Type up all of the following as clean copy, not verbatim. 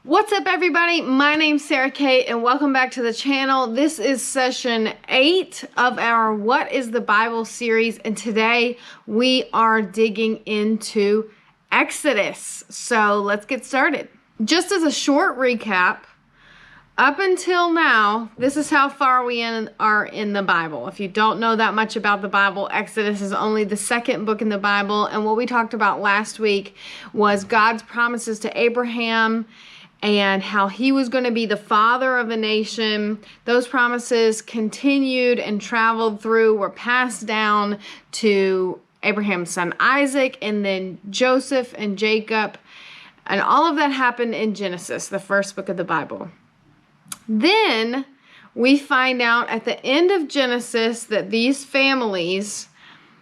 What's up, everybody? My name's Sarah Kate and welcome back to the channel. This is session 8 of our What is the Bible series, and today we are digging into Exodus. So let's get started. Just as a short recap, up until now, this is how far we are in the Bible. If you don't know that much about the Bible, Exodus is only the second book in the Bible, and what we talked about last week was God's promises to Abraham and how he was going to be the father of a nation. Those promises continued and traveled through, were passed down to Abraham's son Isaac, and then Joseph and Jacob. And all of that happened in Genesis, the first book of the Bible. Then we find out at the end of Genesis that these families,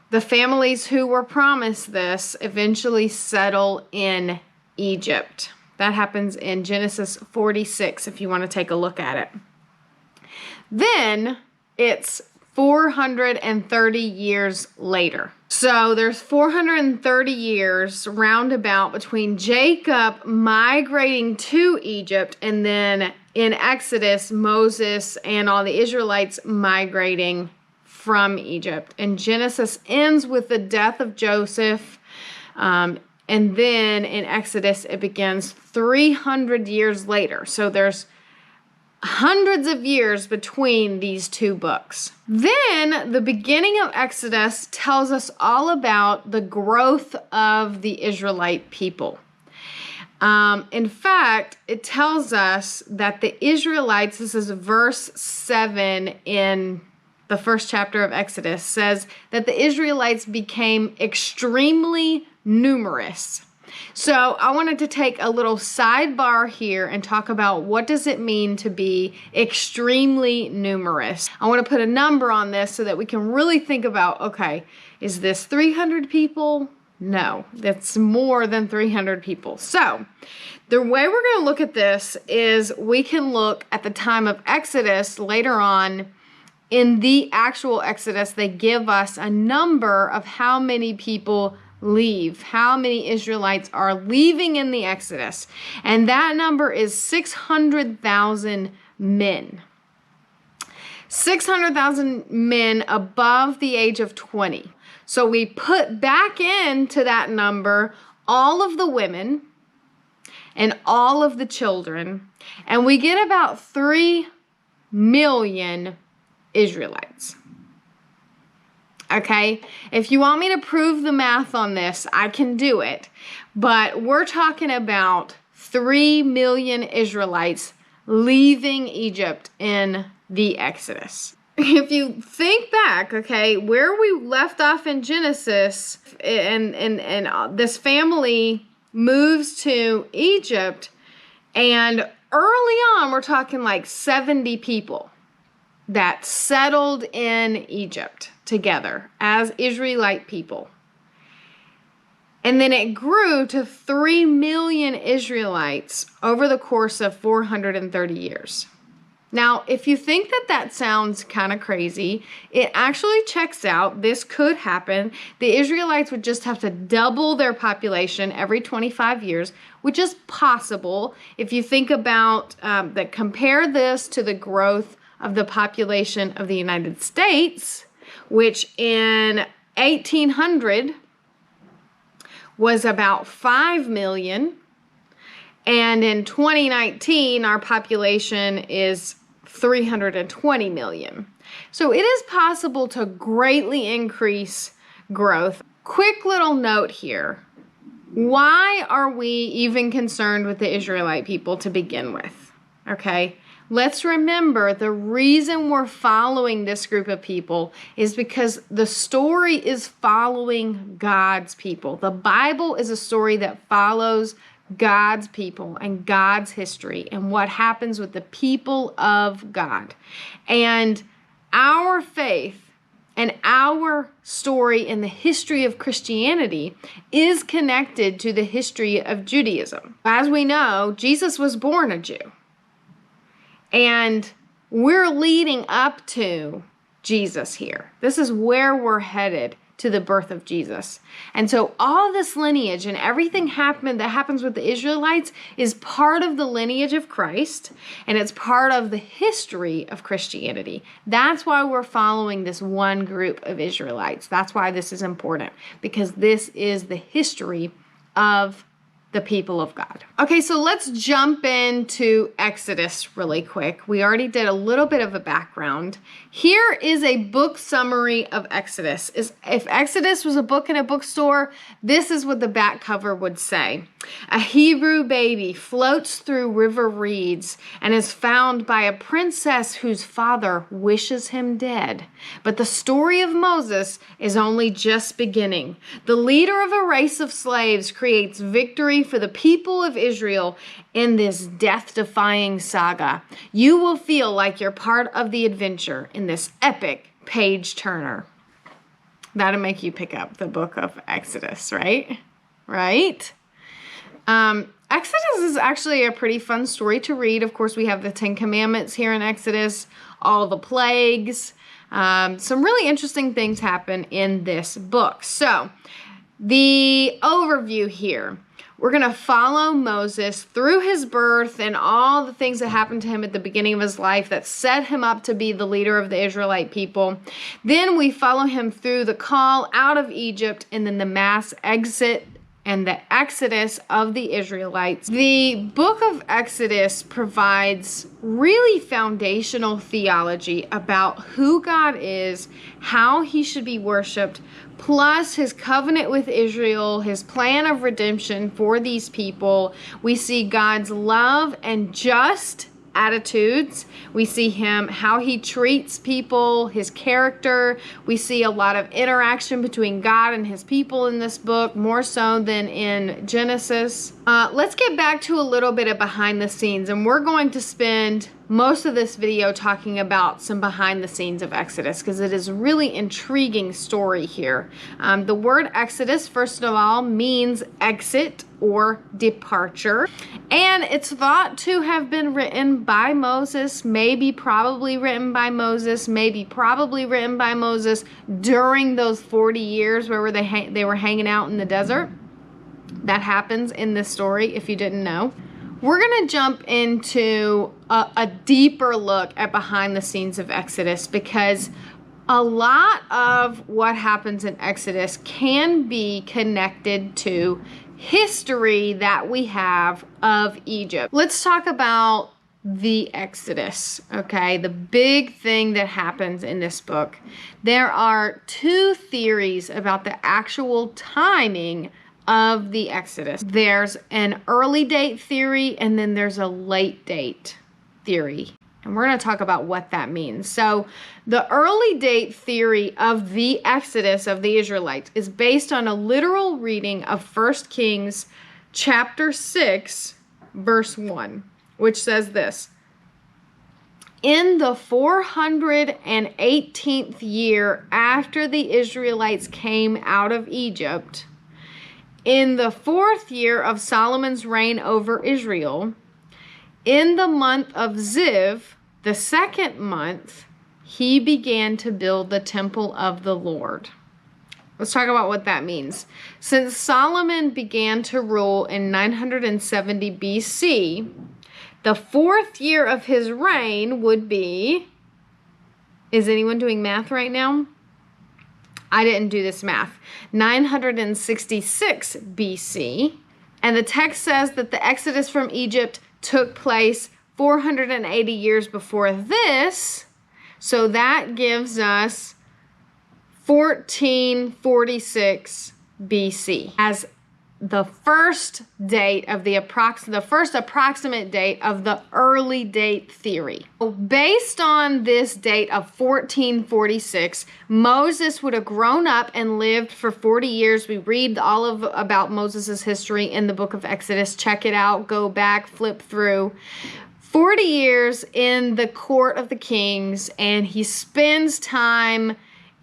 the families who were promised this, eventually settle in Egypt. That happens in Genesis 46, if you want to take a look at it. Then it's 430 years later. So there's 430 years roundabout between Jacob migrating to Egypt and then in Exodus, Moses and all the Israelites migrating from Egypt. And Genesis ends with the death of Joseph. And then in Exodus, it begins 300 years later. So there's hundreds of years between these two books. Then the beginning of Exodus tells us all about the growth of the Israelite people. In fact, it tells us that the Israelites, this is verse 7 in the first chapter of Exodus, says that the Israelites became extremely numerous. So I wanted to take a little sidebar here and talk about what does it mean to be extremely numerous. I want to put a number on this so that we can really think about, okay, is this 300 people? No, that's more than 300 people. So the way we're going to look at this is we can look at the time of Exodus later on. In the actual Exodus, they give us a number of how many people leave, how many Israelites are leaving in the Exodus. And that number is 600,000 men. 600,000 men above the age of 20. So we put back into that number all of the women and all of the children, and we get about 3 million Israelites. Okay, if you want me to prove the math on this, I can do it. But we're talking about 3 million Israelites leaving Egypt in the Exodus. If you think back, okay, where we left off in Genesis, and this family moves to Egypt, and early on, we're talking like 70 people that settled in Egypt together as Israelite people. And then it grew to 3 million Israelites over the course of 430 years. Now, if you think that that sounds kind of crazy, it actually checks out. This could happen. The Israelites would just have to double their population every 25 years, which is possible. If you think about compare this to the growth of the population of the United States, which in 1800 was about 5 million. And in 2019, our population is 320 million. So it is possible to greatly increase growth. Quick little note here. Why are we even concerned with the Israelite people to begin with? Okay. Let's remember the reason we're following this group of people is because the story is following God's people. The Bible is a story that follows God's people and God's history and what happens with the people of God. And our faith and our story in the history of Christianity is connected to the history of Judaism. As we know, Jesus was born a Jew. And we're leading up to Jesus here. This is where we're headed. to the birth of Jesus. And so all this lineage and everything that happens with the Israelites is part of the lineage of Christ, and it's part of the history of Christianity. That's why we're following this one group of Israelites. That's why this is important, because this is the history of the people of God. Okay, so let's jump into Exodus really quick. We already did a little bit of a background. Here is a book summary of Exodus. If Exodus was a book in a bookstore, this is what the back cover would say. A Hebrew baby floats through river reeds and is found by a princess whose father wishes him dead. But the story of Moses is only just beginning. The leader of a race of slaves creates victory for the people of Israel in this death-defying saga. You will feel like you're part of the adventure in this epic page-turner. That'll make you pick up the book of Exodus, right? Right? Exodus is actually a pretty fun story to read. Of course, we have the 10 Commandments here in Exodus, all the plagues. Some really interesting things happen in this book. So, the overview here. We're going to follow Moses through his birth and all the things that happened to him at the beginning of his life that set him up to be the leader of the Israelite people. Then we follow him through the call out of Egypt and then the mass exit and the exodus of the Israelites. The book of Exodus provides really foundational theology about who God is, how he should be worshiped, plus his covenant with Israel, his plan of redemption for these people. We see God's love and just attitudes. We see how he treats people, his character. We see a lot of interaction between God and his people in this book, more so than in Genesis. Let's get back to a little bit of behind the scenes, and we're going to spend most of this video talking about some behind the scenes of Exodus because it is a really intriguing story here. The word Exodus, first of all, means exit or departure, and it's thought to have been written by Moses, maybe probably written by Moses, maybe probably written by Moses during those 40 years where they were hanging out in the desert. That happens in this story, if you didn't know. We're going to jump into a deeper look at behind the scenes of Exodus because a lot of what happens in Exodus can be connected to history that we have of Egypt. Let's talk about the Exodus, okay? The big thing that happens in this book. There are two theories about the actual timing of the Exodus. There's an early date theory and then there's a late date theory. And we're going to talk about what that means. So the early date theory of the Exodus of the Israelites is based on a literal reading of 1 Kings chapter 6, verse 1, which says this: in the 418th year after the Israelites came out of Egypt, in the 4th year of Solomon's reign over Israel, in the month of Ziv, the 2nd month, he began to build the temple of the Lord. Let's talk about what that means. Since Solomon began to rule in 970 BC, the 4th year of his reign would be, is anyone doing math right now? I didn't do this math. 966 BC. And the text says that the exodus from Egypt took place 480 years before this. So that gives us 1446 BC as the first date of the first approximate date of the early date theory. Based on this date of 1446, Moses would have grown up and lived for 40 years. We read about Moses' history in the book of Exodus. Check it out, go back, flip through. 40 years in the court of the kings, and he spends time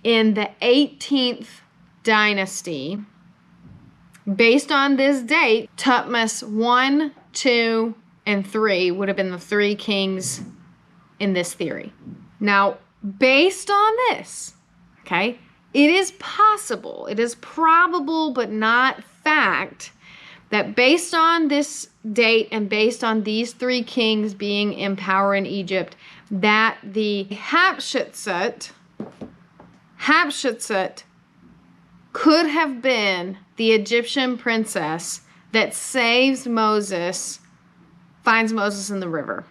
in the 18th dynasty. Based on this date, Tutmos 1, 2, and 3 would have been the 3 kings in this theory. Now, based on this, okay, it is possible, it is probable, but not fact, that based on this date and based on these three kings being in power in Egypt, that the Hatshepsut could have been the Egyptian princess that saves Moses, finds Moses in the river.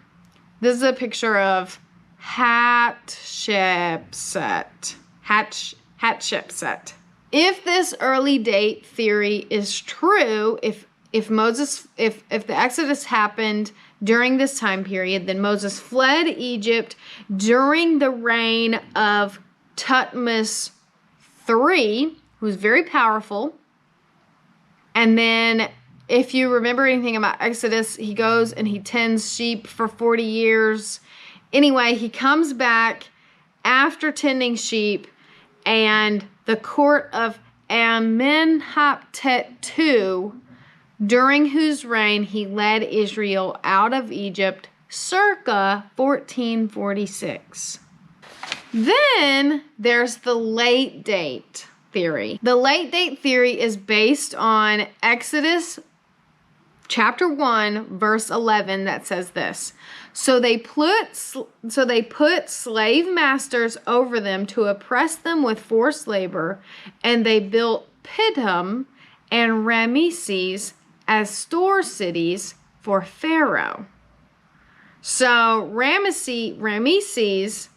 This is a picture of Hatshepsut. Hatshepsut. If this early date theory is true, if the Exodus happened during this time period, then Moses fled Egypt during the reign of Thutmose III, who was very powerful. And then if you remember anything about Exodus, he goes and he tends sheep for 40 years. Anyway, he comes back after tending sheep, and the court of Amenhotep II, during whose reign he led Israel out of Egypt, circa 1446. Then there's the late date theory. The late date theory is based on Exodus chapter 1, verse 11, that says this. So they put slave masters over them to oppress them with forced labor, and they built Pithom and Ramesses as store cities for Pharaoh. So Ramesses,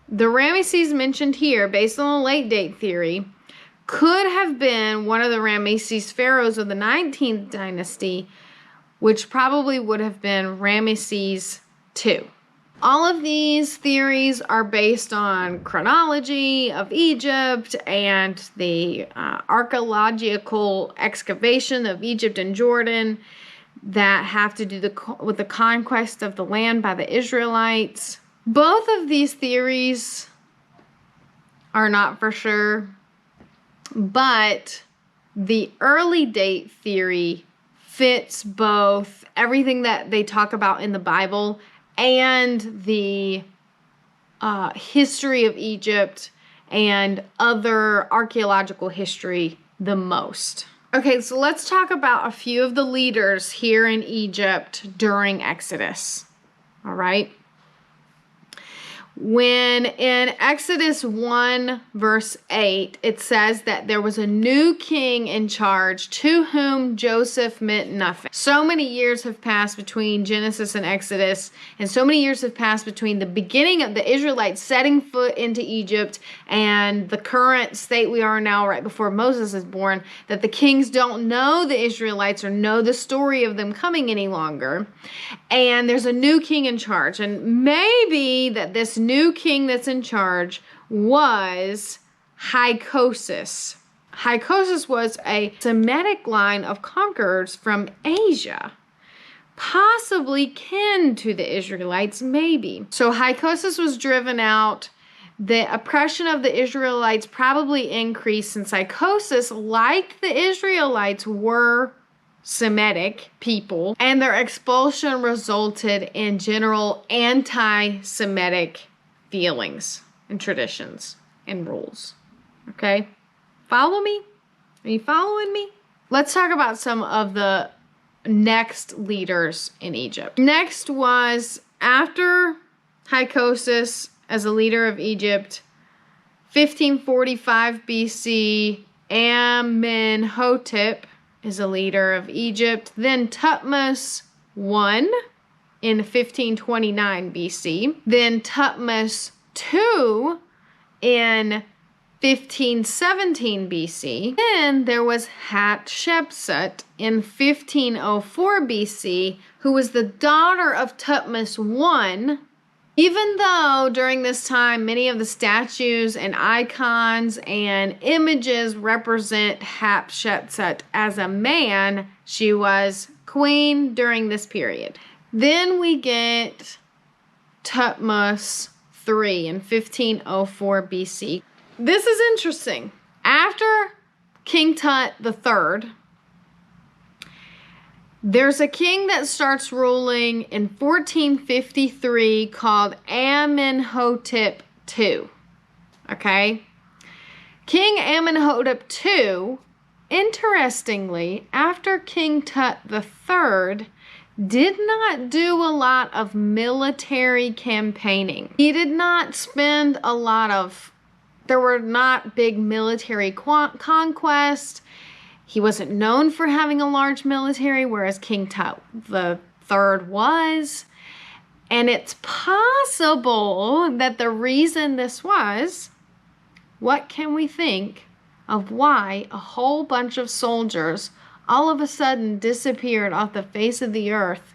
the Ramesses mentioned here, based on the late date theory, could have been one of the Ramesses pharaohs of the 19th dynasty, which probably would have been Ramesses II. All of these theories are based on chronology of Egypt and the archaeological excavation of Egypt and Jordan that have to do with the conquest of the land by the Israelites. Both of these theories are not for sure, but the early date theory fits both everything that they talk about in the Bible and the history of Egypt and other archaeological history the most. Okay, so let's talk about a few of the leaders here in Egypt during Exodus. All right. When in Exodus 1 verse 8, it says that there was a new king in charge to whom Joseph meant nothing. So many years have passed between Genesis and Exodus, and so many years have passed between the beginning of the Israelites setting foot into Egypt and the current state we are now right before Moses is born, that the kings don't know the Israelites or know the story of them coming any longer. And there's a new king in charge, and maybe that this new king that's in charge was Hyksos. Hyksos was a Semitic line of conquerors from Asia, possibly kin to the Israelites, maybe. So Hyksos was driven out. The oppression of the Israelites probably increased since Hyksos, like the Israelites, were Semitic people, and their expulsion resulted in general anti-Semitic feelings and traditions and rules. Okay? Follow me? Are you following me? Let's talk about some of the next leaders in Egypt. Next was, after Hyksos as a leader of Egypt, 1545 BC, Amenhotep is a leader of Egypt. Then Thutmose I in 1529 BC. Then Thutmose II in 1517 BC. Then there was Hatshepsut in 1504 BC, who was the daughter of Thutmose I. Even though during this time many of the statues and icons and images represent Hatshepsut as a man, she was queen during this period. Then we get Thutmose III in 1504 BC. This is interesting. After King Tut III, there's a king that starts ruling in 1453 called Amenhotep II. Okay? King Amenhotep II, interestingly, after King Tut III, did not do a lot of military campaigning. He did not spend a lot of, there were not big military conquests. He wasn't known for having a large military, whereas King Tut III was. And it's possible that the reason this was, what can we think of why a whole bunch of soldiers all of a sudden disappeared off the face of the earth,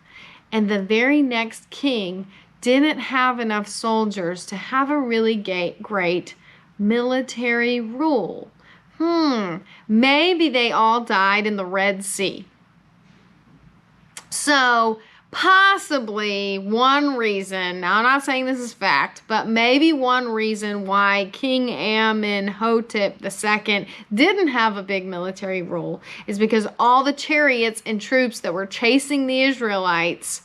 and the very next king didn't have enough soldiers to have a really great military rule? Maybe they all died in the Red Sea. So possibly one reason, now I'm not saying this is fact, but maybe one reason why King Amenhotep II didn't have a big military rule is because all the chariots and troops that were chasing the Israelites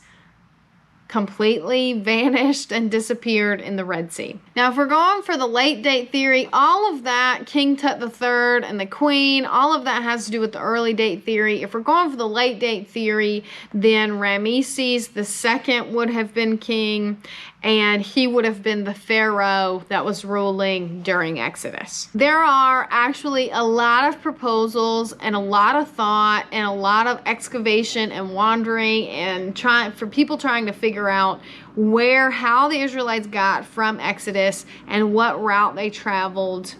completely vanished and disappeared in the Red Sea. Now, if we're going for the late date theory, all of that, King Tut III and the Queen, all of that has to do with the early date theory. If we're going for the late date theory, then Ramesses II would have been king, and he would have been the pharaoh that was ruling during Exodus. There are actually a lot of proposals and a lot of thought and a lot of excavation and wandering and people trying to figure out how the Israelites got from Exodus and what route they traveled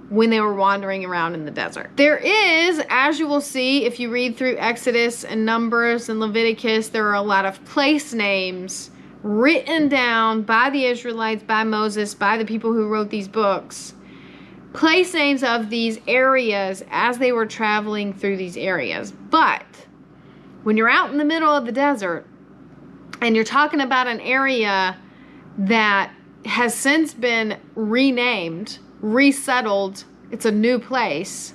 when they were wandering around in the desert. There is, as you will see if you read through Exodus and Numbers and Leviticus, there are a lot of place names written down by the Israelites, by Moses, by the people who wrote these books. Place names of these areas as they were traveling through these areas. But when you're out in the middle of the desert and you're talking about an area that has since been renamed, resettled, it's a new place,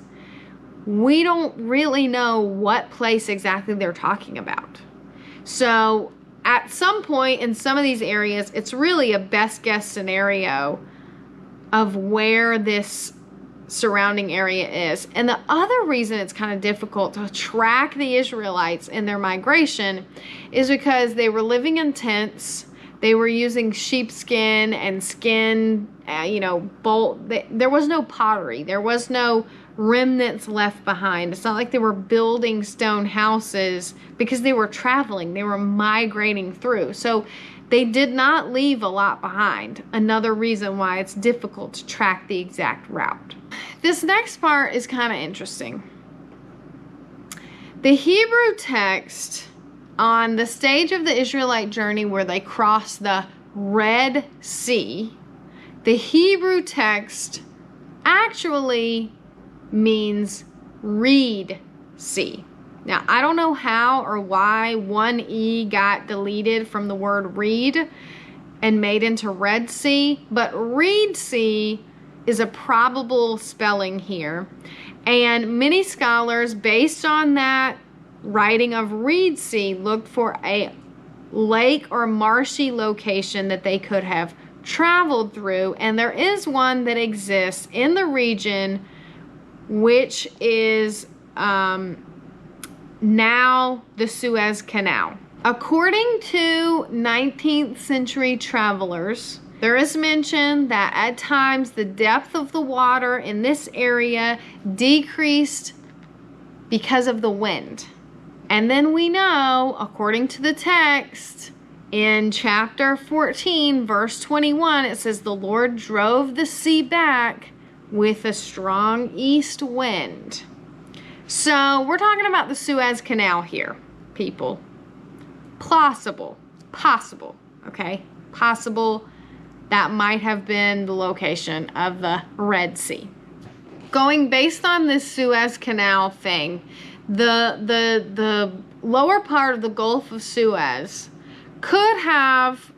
we don't really know what place exactly they're talking about. So at some point in some of these areas, it's really a best guess scenario of where this surrounding area is. And the other reason it's kind of difficult to track the Israelites in their migration is because they were living in tents. They were using sheepskin and skin, there was no pottery. There was no remnants left behind. It's not like they were building stone houses because they were traveling. They were migrating through. So they did not leave a lot behind. Another reason why it's difficult to track the exact route. This next part is kind of interesting. The Hebrew text on the stage of the Israelite journey where they crossed the Red Sea, the Hebrew text actually means reed sea. Now, I don't know how or why one E got deleted from the word reed and made into Red Sea, but Reed Sea is a probable spelling here. And many scholars, based on that writing of Reed Sea, looked for a lake or marshy location that they could have traveled through. And there is one that exists in the region, which is now the Suez Canal. According to 19th century travelers, there is mention that at times the depth of the water in this area decreased because of the wind. And then we know, according to the text, in chapter 14, verse 21, it says, "The Lord drove the sea back with a strong east wind." So we're talking about the Suez Canal here, people. Possible, okay? Possible that might have been the location of the Red Sea. Going based on this Suez Canal thing, the lower part of the Gulf of Suez could have,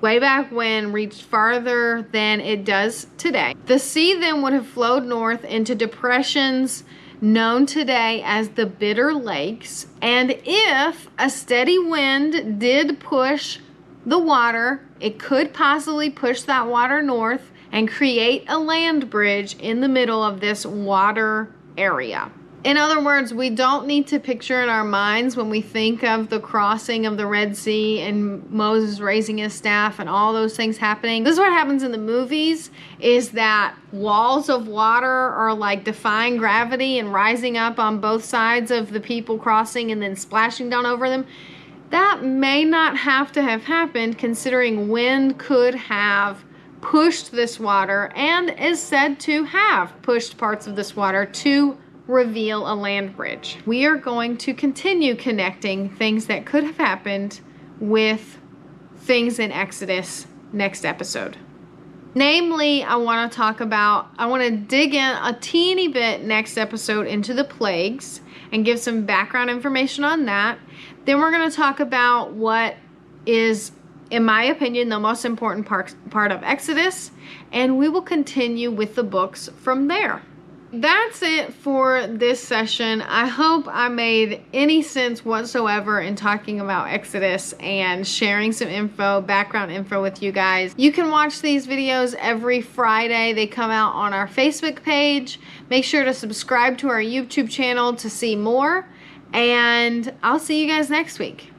way back when, reached farther than it does today. The sea then would have flowed north into depressions known today as the Bitter Lakes, and if a steady wind did push the water, it could possibly push that water north and create a land bridge in the middle of this water area. In other words, we don't need to picture in our minds when we think of the crossing of the Red Sea and Moses raising his staff and all those things happening. This is what happens in the movies, is that walls of water are like defying gravity and rising up on both sides of the people crossing and then splashing down over them. That may not have to have happened, considering wind could have pushed this water and is said to have pushed parts of this water to reveal a land bridge. We are going to continue connecting things that could have happened with things in Exodus next episode. Namely, I want to dig in a teeny bit next episode into the plagues and give some background information on that. Then we're going to talk about what is, in my opinion, the most important part of Exodus, and we will continue with the books from there. That's it for this session. I hope I made any sense whatsoever in talking about Exodus and sharing some info, background info with you guys. You can watch these videos every Friday. They come out on our Facebook page. Make sure to subscribe to our YouTube channel to see more, and I'll see you guys next week.